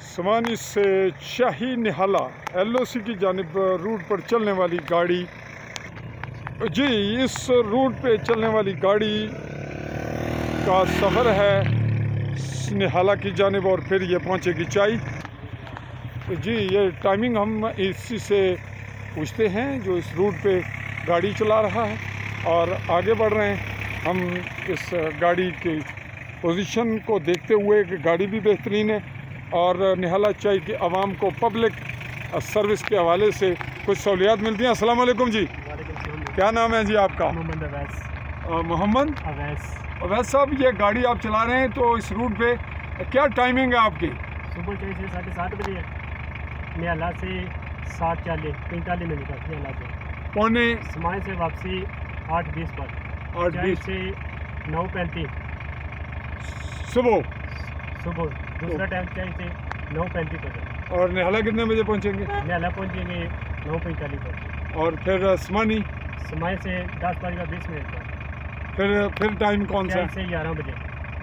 समानी से शाही निहाला LOC की जानिब रूट पर चलने वाली गाड़ी जी, इस रूट पे चलने वाली गाड़ी का सफ़र है निहाला की जानिब और फिर ये पहुंचेगी चाई। जी, ये टाइमिंग हम इसी से पूछते हैं जो इस रूट पे गाड़ी चला रहा है और आगे बढ़ रहे हैं। हम इस गाड़ी की पोजीशन को देखते हुए कि गाड़ी भी बेहतरीन है और निहाला चाई के आवाम को पब्लिक सर्विस के हवाले से कुछ सहूलियात मिलती हैं। अस्सलाम वालेकुम जी, क्या नाम है जी आपका? मोहम्मद अवैस साहब, ये गाड़ी आप चला रहे हैं तो इस रूट पे क्या टाइमिंग है आपकी? सुबह 7:30 बजे है, निहाला से 7:45 में निकलती है। निहाला से पौने समाई से वापसी 8:20 पर, 8:20 से 9:35 सुबह। दूसरा टाइम चाहिए 9:35 पर। और निहाला कितने बजे पहुंचेंगे? निहाला पहुँचेंगे 9:45 पर। और फिर समानी समाई से 10:20 पर। फिर टाइम कौन सा? से 11 बजे।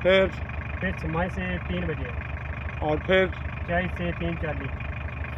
फिर समाई से 3 बजे और फिर चाय से 3:40।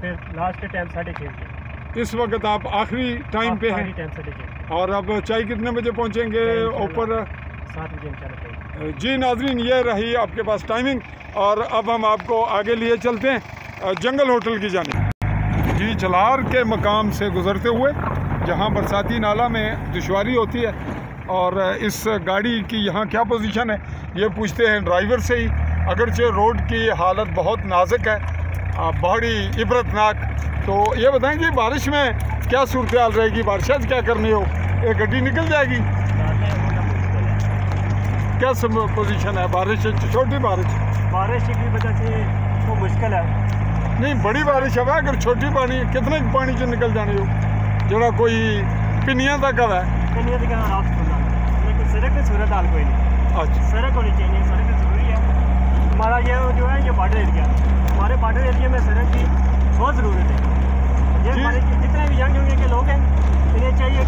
फिर लास्ट टाइम 6:30 बजे। इस वक्त आप आखिरी टाइम पे हैं। टाइम 6:30। और अब चाय कितने बजे पहुंचेंगे ऊपर? 7 बजे इंशाल्लाह। जी नाजरीन, ये रही आपके पास टाइमिंग और अब हम आपको आगे लिए चलते हैं जंगल होटल की जानिब। जी, चलार के मकाम से गुजरते हुए जहां बरसाती नाला में दुश्वारी होती है और इस गाड़ी की यहाँ क्या पोजीशन है ये पूछते हैं ड्राइवर से ही। अगरचे रोड की हालत बहुत नाजुक है, बड़ी इबरतनाक। तो ये बताएं कि बारिश में क्या सूरत हाल रहेगी? बारिश क्या करनी हो, ये गड्डी निकल जाएगी? क्या पोजीशन है? बारिश छोटी बारिश की वजह से तो मुश्किल है। नहीं, बड़ी बारिश है अगर छोटी पानी कितने पानी से निकल जाने हो जरा कोई पिनिया तक है लेकिन सड़क की सूरत हाल कोई नहीं। अच्छा, सड़क होनी चाहिए, सड़क ज़रूरी है। हमारा ये जो है ये बॉर्डर एरिया, हमारे बॉर्डर एरिया में सड़क की बहुत ज़रूरत है। ये हमारे जितने भी यंग होंगे के लोग हैं इन्हें चाहिए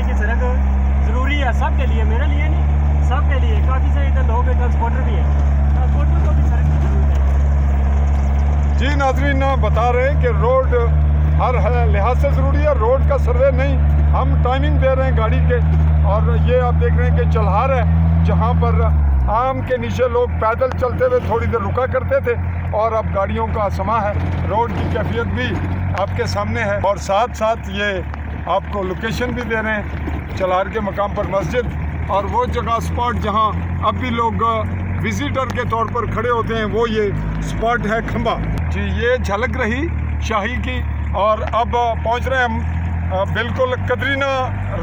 कि सड़क ज़रूरी है सबके लिए, मेरे लिए नहीं सबके लिए। काफ़ी सारे इधर लोग ट्रांसपोर्टर भी हैं, ट्रांसपोर्टर को भी सड़क की ज़रूरत है। जी नाज़रीन, बता रहे हैं कि रोड हर लिहाज से ज़रूरी है, रोड का सर्वे नहीं, हम टाइमिंग दे रहे हैं गाड़ी के। और ये आप देख रहे हैं कि चलहार है जहाँ पर आम के नीचे लोग पैदल चलते हुए थोड़ी देर रुका करते थे और अब गाड़ियों का समा है। रोड की कैफियत भी आपके सामने है और साथ साथ ये आपको लोकेशन भी दे रहे हैं चलहार के मकाम पर मस्जिद और वो जगह स्पॉट जहाँ अब भी लोग विजिटर के तौर पर खड़े होते हैं, वो ये स्पॉट है खंबा। जी, ये झलक रही शाही की और अब पहुँच रहे हैं हम बिल्कुल कदरीना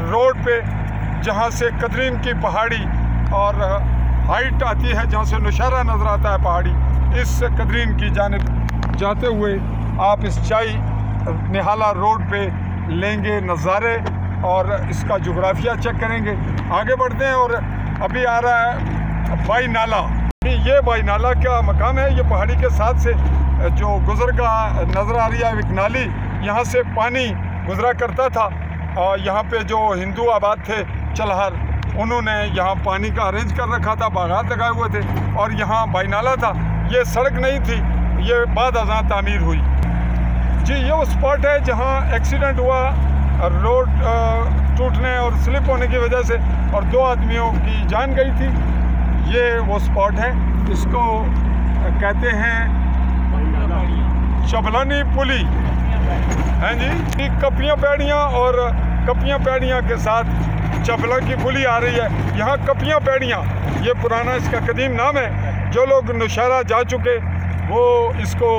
रोड पे जहाँ से कदरीन की पहाड़ी और हाइट आती है, जहाँ से नौशहरा नज़र आता है पहाड़ी। इस कदरीन की जानिब जाते हुए आप इस चाई निहाला रोड पे लेंगे नज़ारे और इसका जोग्राफिया चेक करेंगे। आगे बढ़ते हैं और अभी आ रहा है बाई नाला। ये बाई नाला का मकाम है, ये पहाड़ी के साथ से जो गुजर का नज़र आ रही है एक नाली, यहाँ से पानी गुजरा करता था। और यहाँ पे जो हिंदू आबाद थे चलहार, उन्होंने यहाँ पानी का अरेंज कर रखा था, बागात लगाए हुए थे और यहाँ बाई नाला था। ये सड़क नहीं थी, ये बाद अज़ां तामीर हुई। जी, ये वो स्पॉट है जहाँ एक्सीडेंट हुआ रोड टूटने और स्लिप होने की वजह से और 2 आदमियों की जान गई थी। ये वो स्पॉट है, इसको कहते हैं चबलानी पुली हैं जी। कपियाँ पैड़ियाँ और कपियाँ पैड़ियाँ के साथ चबला की पुली आ रही है। यहाँ कपियाँ पैड़ियाँ ये पुराना इसका कदीम नाम है। जो लोग नौशहरा जा चुके वो इसको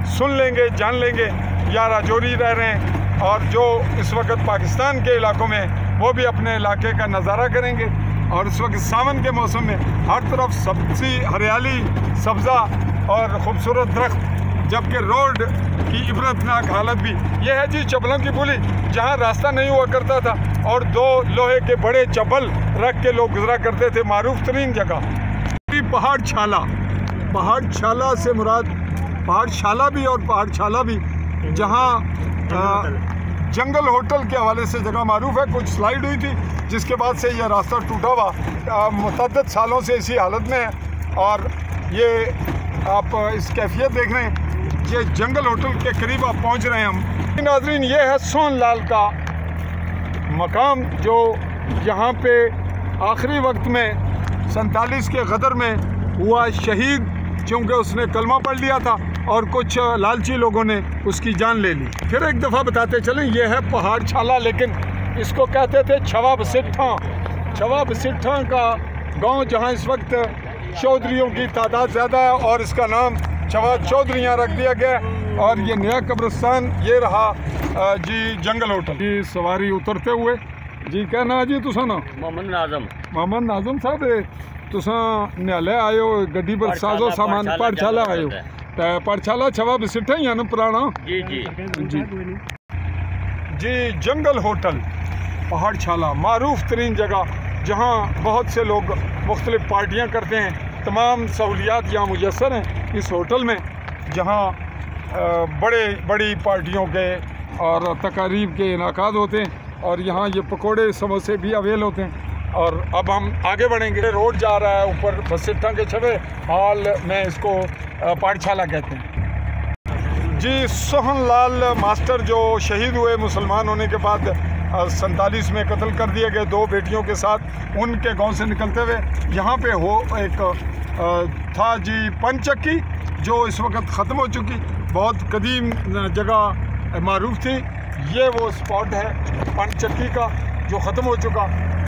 सुन लेंगे, जान लेंगे। या राजौरी रह रहे हैं और जो इस वक्त पाकिस्तान के इलाकों में वो भी अपने इलाके का नज़ारा करेंगे। और इस वक्त सावन के मौसम में हर तरफ सब्जी, हरियाली, सब्ज़ा और ख़ूबसूरत दरख्त, जबकि रोड की इबरतनाक हालत भी। यह है जी चबलों की पुली, जहाँ रास्ता नहीं हुआ करता था और 2 लोहे के बड़े चप्पल रख के लोग गुजरा करते थे। मारूफ तरीन जगह पहाड़ छाला से मुराद पहाड़ छाला भी और पहाड़ छाला भी, जहाँ जंगल होटल के हवाले से जगह मारूफ है। कुछ स्लाइड हुई थी जिसके बाद से यह रास्ता टूटा हुआ मुतअद्दिद सालों से इसी हालत में है। और ये आप इस कैफियत देख रहे हैं ये जंगल होटल के करीब आप पहुंच रहे हैं हम। नाजरीन, ये है सोहनलाल का मकाम जो यहाँ पे आखिरी वक्त में 47 के गदर में हुआ शहीद, क्योंकि उसने कलमा पढ़ लिया था और कुछ लालची लोगों ने उसकी जान ले ली। फिर एक दफ़ा बताते चलें, ये है पहाड़ छाला, लेकिन इसको कहते थे छवा बसिट्ठा। छवा बसिट्ठा का गांव जहां इस वक्त चौधरियों की तादाद ज़्यादा है और इसका नाम छवा चौधरियाँ रख दिया गया। और ये नया कब्रिस्तान ये रहा जी जंगल होटल। जी सवारी उतरते हुए जी क्या ना जी तुसा ना मोहम्मद नाजम साहब, तुसा न्याले आयो गड्डी पर साजो सामान पाठशाला आयो पाठशाला छवा बसिट्ठा ही है ना पुराना। जी जी जी जी जंगल होटल पहाड़ छाला मारूफ तरीन जगह जहाँ बहुत से लोग मुख्तलिफ पार्टियाँ करते हैं। तमाम सहूलियात यहाँ मुयसर हैं इस होटल में, जहाँ बड़ी पार्टियों के और तकारीब के इनाकाद होते हैं और यहाँ ये पकोड़े समोसे भी अवेल होते हैं। और अब हम आगे बढ़ेंगे। रोड जा रहा है ऊपर बसिट्ठा के छवे हाल में, इसको पाठशाला कहते हैं। जी सोहनलाल मास्टर जो शहीद हुए मुसलमान होने के बाद 47 में कत्ल कर दिए गए 2 बेटियों के साथ, उनके गांव से निकलते हुए यहाँ पे एक था जी पंचक्की, जो इस वक्त ख़त्म हो चुकी, बहुत कदीम जगह मारूफ थी। ये वो स्पॉट है पंचक्की का जो ख़त्म हो चुका,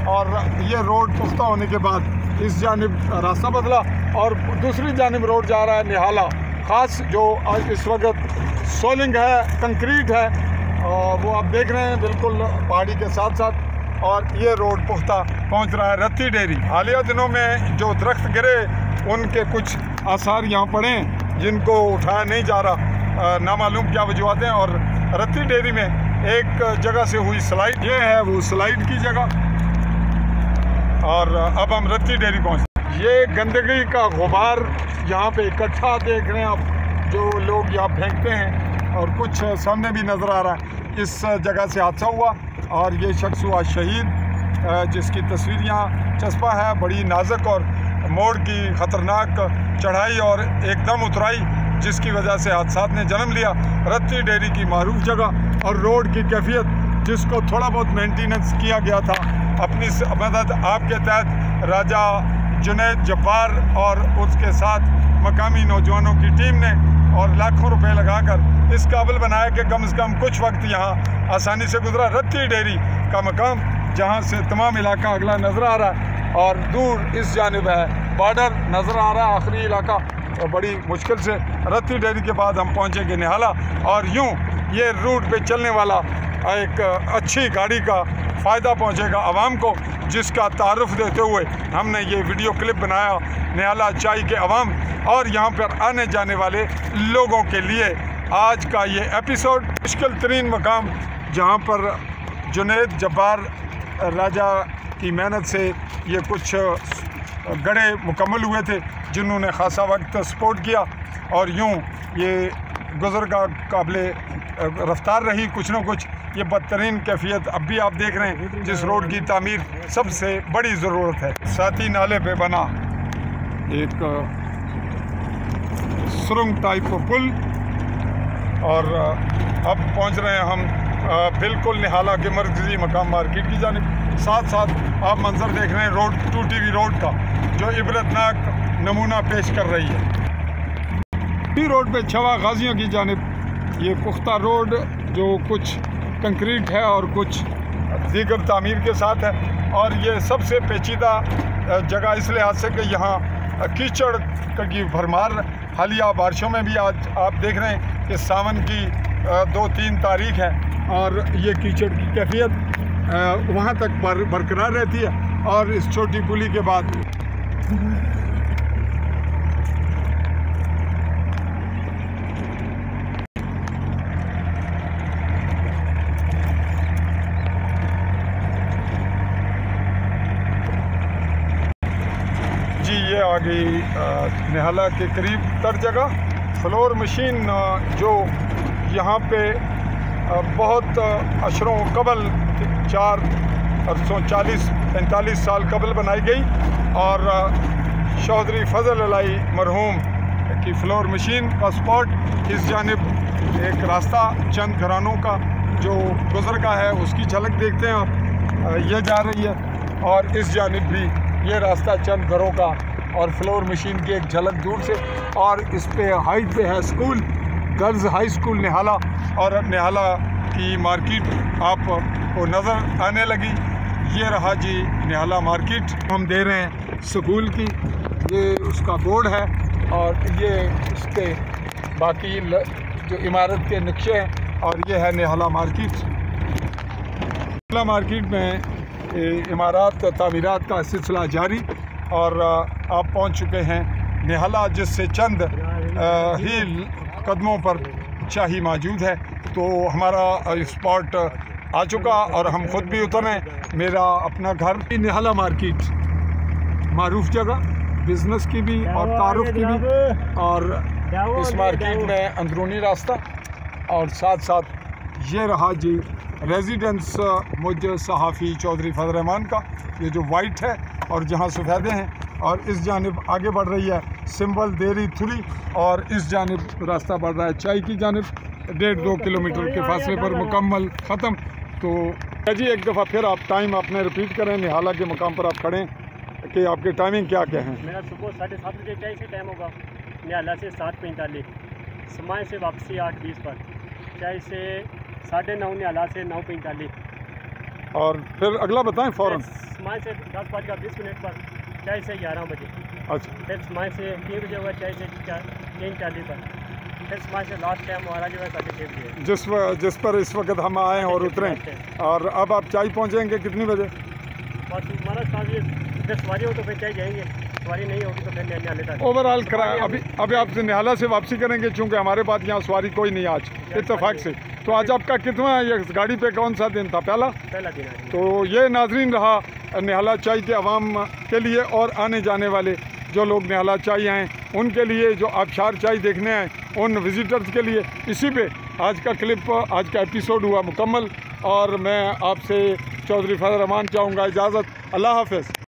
और ये रोड पुख्ता होने के बाद इस जानिब रास्ता बदला और दूसरी जानिब रोड जा रहा है निहाला ख़ास, जो इस वक्त सोलिंग है, कंक्रीट है, वो आप देख रहे हैं बिल्कुल पहाड़ी के साथ साथ। और ये रोड पुख्ता पहुंच रहा है रत्ती डेयरी। हालिया दिनों में जो दरख्त गिरे उनके कुछ आसार यहाँ पड़े हैं जिनको उठाया नहीं जा रहा, नामालूम क्या वजूहत हैं। और रत्ती डेयरी में एक जगह से हुई स्लाइड, ये है वो स्लाइड की जगह। और अब हम रत्ती डेयरी पहुँचे। ये गंदगी का गुबार यहाँ पे इकट्ठा देख रहे हैं आप, जो लोग यहाँ फेंकते हैं, और कुछ सामने भी नज़र आ रहा है। इस जगह से हादसा हुआ और ये शख्स हुआ शहीद, जिसकी तस्वीर यहाँ चस्पा है। बड़ी नाजुक और मोड़ की ख़तरनाक चढ़ाई और एकदम उतराई, जिसकी वजह से हादसा ने जन्म लिया। रत्ती डेयरी की मारूफ जगह और रोड की कैफियत, जिसको थोड़ा बहुत मेंटेनेंस किया गया था अपनी मदद आपके तहत राजा जुनैद जब्बार और उसके साथ मकामी नौजवानों की टीम ने, और लाखों रुपए लगाकर इस काबिल बनाया कि कम से कम कुछ वक्त यहाँ आसानी से गुजरा। रत्ती डेयरी का मकाम, जहाँ से तमाम इलाका अगला नज़र आ रहा है, और दूर इस जानिब है बॉर्डर नज़र आ रहा है, आखिरी इलाका। और बड़ी मुश्किल से रत्ती डेयरी के बाद हम पहुँचेंगे निहाला, और यूँ ये रूट पे चलने वाला एक अच्छी गाड़ी का फ़ायदा पहुँचेगा आवाम को, जिसका तारुफ देते हुए हमने ये वीडियो क्लिप बनाया निहाला चाय के अवाम और यहाँ पर आने जाने वाले लोगों के लिए। आज का ये एपिसोड मुश्किल तरीन मकाम, जहाँ पर जुनैद जब्बार राजा की मेहनत से ये कुछ गढ़े मुकम्मल हुए थे, जिन्होंने खासा वक्त सपोर्ट किया, और यूँ ये गुज़रगा काबिले रफ्तार रही कुछ न कुछ। ये बदतरीन कैफियत अब भी आप देख रहे हैं, जिस रोड की तामीर सबसे बड़ी ज़रूरत है। साथी नाले पे बना एक सुरंग टाइप पुल, और अब पहुंच रहे हैं हम बिल्कुल निहाला के मरकज़ी मकाम मार्केट की जानिब। साथ साथ आप मंजर देख रहे हैं रोड टूटी हुई रोड का, जो इबरतनाक नमूना पेश कर रही है। भी रोड पे छवा गाजियों की जानिब ये पुख्ता रोड, जो कुछ कंक्रीट है और कुछ दीगर तामीर के साथ है। और ये सबसे पेचीदा जगह इस लिहाज से कि यहाँ कीचड़ की भरमार हालिया बारिशों में भी आज आप देख रहे हैं कि सावन की 2-3 तारीख है, और ये कीचड़ की कैफियत वहाँ तक बरकरार रहती है। और इस छोटी पुली के बाद ये आ गई निहाला के करीब तर जगह फ्लोर मशीन, जो यहाँ पे बहुत अशरों कबल 440-45 साल कबल बनाई गई, और चौधरी फजल अलाई मरहूम कि फ्लोर मशीन का स्पॉट, इस जानिब एक रास्ता चंद घरानों का जो गुजर का है उसकी झलक देखते हैं आप, ये जा रही है, और इस जानिब भी ये रास्ता चंद घरों का और फ्लोर मशीन की एक झलक दूर से, और इस पे हाइट पे है स्कूल, गर्ल्स हाई स्कूल निहाला, और निहाला की मार्केट आपको नज़र आने लगी। ये रहा जी निहाला मार्केट हम दे रहे हैं स्कूल की, ये उसका बोर्ड है, और ये उसके बाकी जो इमारत के नक्शे हैं, और ये है निहाला मार्केट। निहाला मार्केट में इमारत तामीरात का सिलसिला जारी, और आप पहुंच चुके हैं निहाला, जिससे चंद ही कदमों पर शाही मौजूद है। तो हमारा स्पॉट आ चुका और हम खुद भी उतरे। मेरा अपना घर निहाला मार्केट, मारूफ जगह, बिजनेस की भी और तारुफ की भी, और इस मार्केट में अंदरूनी रास्ता, और साथ साथ ये रहा जी रेजिडेंस मुझ सहाफ़ी चौधरी फजल रहमान का, ये जो वाइट है और जहाँ सफ़ेदे हैं, और इस जानिब आगे बढ़ रही है सिंबल डेयरी थ्री, और इस जानिब रास्ता बढ़ रहा है चाय की जानिब, 1.5-2 किलोमीटर के फासले पर मुकम्मल ख़त्म। तो जी एक दफ़ा फिर आप टाइम अपने रिपीट करें, निहाला के मकाम पर आप खड़े कि आपके टाइमिंग क्या क्या हैं? मेरा सुबह 7:30 बजे चाय से टाइम होगा, निहाला से 7:45, समाए से वापसी 8:20 पर, चाय से 9:30, निहाला से 9:45, और फिर अगला बताएं फ़ौरन। समाए से 10:20 पर, चाय से 11 बजे। अच्छा, फिर समाए से 3 बजे होगा, चाय से 3:40 पर, फिर समाए से लास्ट टाइम हमारा जो है 6:30 बजे, जिस पर इस वक्त हम आए और उतरें। और अब आप चाय पहुँचेंगे कितनी बजे? बस हमारा साथ ये फिर सवारी हो तो फिर चाय जाएंगे, सवारी नहीं होगी तो फिर निहाले तक। ओवरऑल किराया अभी आप निहाला से वापसी करेंगे, चूँकि हमारे पास यहाँ सवारी कोई नहीं आज इत्तेफाक से। तो आज आपका कितना ये गाड़ी पे कौन सा दिन था? पहला दिन है। तो ये नाजरीन रहा निहाला चाय के अवाम के लिए, और आने जाने वाले जो लोग निहाला चाय आएँ उनके लिए, जो आबशार चाय देखने आए उन विज़िटर्स के लिए। इसी पे आज का क्लिप, आज का एपिसोड हुआ मुकम्मल, और मैं आपसे चौधरी फजल रहमान चाहूँगा इजाज़त। अल्लाह हाफ़िज़।